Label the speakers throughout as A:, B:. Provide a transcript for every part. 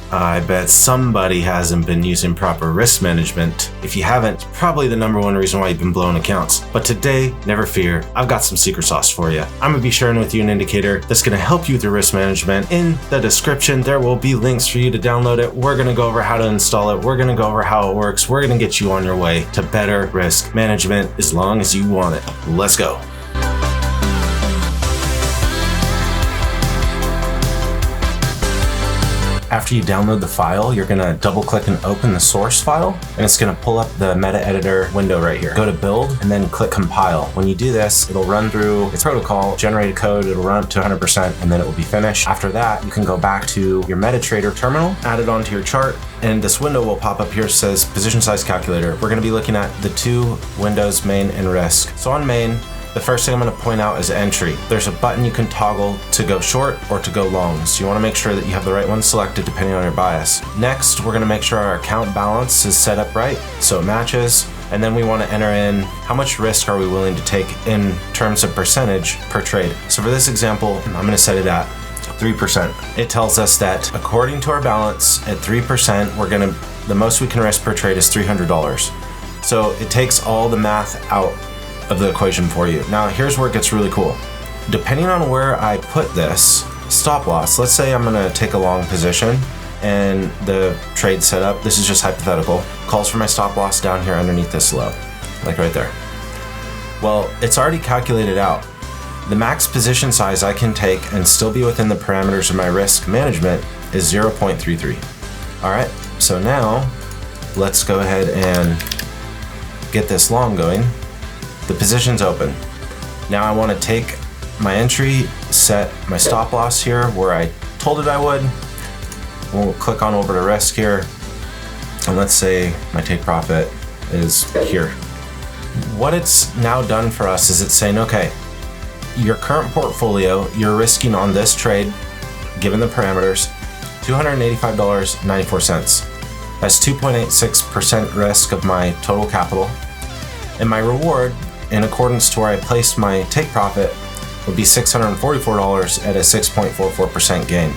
A: I bet somebody hasn't been using proper risk management. If you haven't, it's probably the number one reason why you've been blowing accounts. But today, never fear, I've got some secret sauce for you. I'm gonna be sharing with you an indicator that's gonna help you with your risk management. In the description, there will be links for you to download it. We're gonna go over how to install it. We're gonna go over how it works. We're gonna get you on your way to better risk management as long as you want it. Let's go. After you download the file, you're gonna double click and open the source file, and it's gonna pull up the meta editor window right here. Go to build and then click compile. When you do this, it'll run through its protocol, generate code, it'll run up to 100%, and then it will be finished. After that, you can go back to your MetaTrader terminal, add it onto your chart, and this window will pop up here. It says position size calculator. We're gonna be looking at the two windows, main and risk. So on main, the first thing I'm going to point out is entry. There's a button you can toggle to go short or to go long. So you want to make sure that you have the right one selected depending on your bias. Next, we're going to make sure our account balance is set up right so it matches. And then we want to enter in how much risk are we willing to take in terms of percentage per trade. So for this example, I'm going to set it at 3%. It tells us that according to our balance at 3%, the most we can risk per trade is $300. So it takes all the math out of the equation for you. Now here's where it gets really cool. Depending on where I put this stop loss, let's say I'm gonna take a long position and the trade setup, this is just hypothetical, calls for my stop loss down here underneath this low, like right there. Well, it's already calculated out. The max position size I can take and still be within the parameters of my risk management is 0.33. All right, so now let's go ahead and get this long going. The position's open. Now I want to take my entry, set my stop loss here where I told it I would. We'll click on over to risk here. And let's say my take profit is here. What it's now done for us is it's saying, okay, your current portfolio, you're risking on this trade, given the parameters, $285.94. That's 2.86% risk of my total capital. And my reward, in accordance to where I placed my take profit, would be $644 at a 6.44% gain.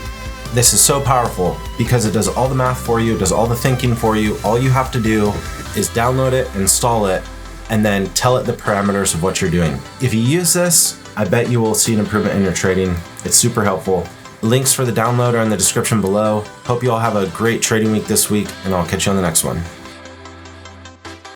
A: This is so powerful because it does all the math for you, it does all the thinking for you. All you have to do is download it, install it, and then tell it the parameters of what you're doing. If you use this, I bet you will see an improvement in your trading. It's super helpful. Links for the download are in the description below. Hope you all have a great trading week this week, and I'll catch you on the next one.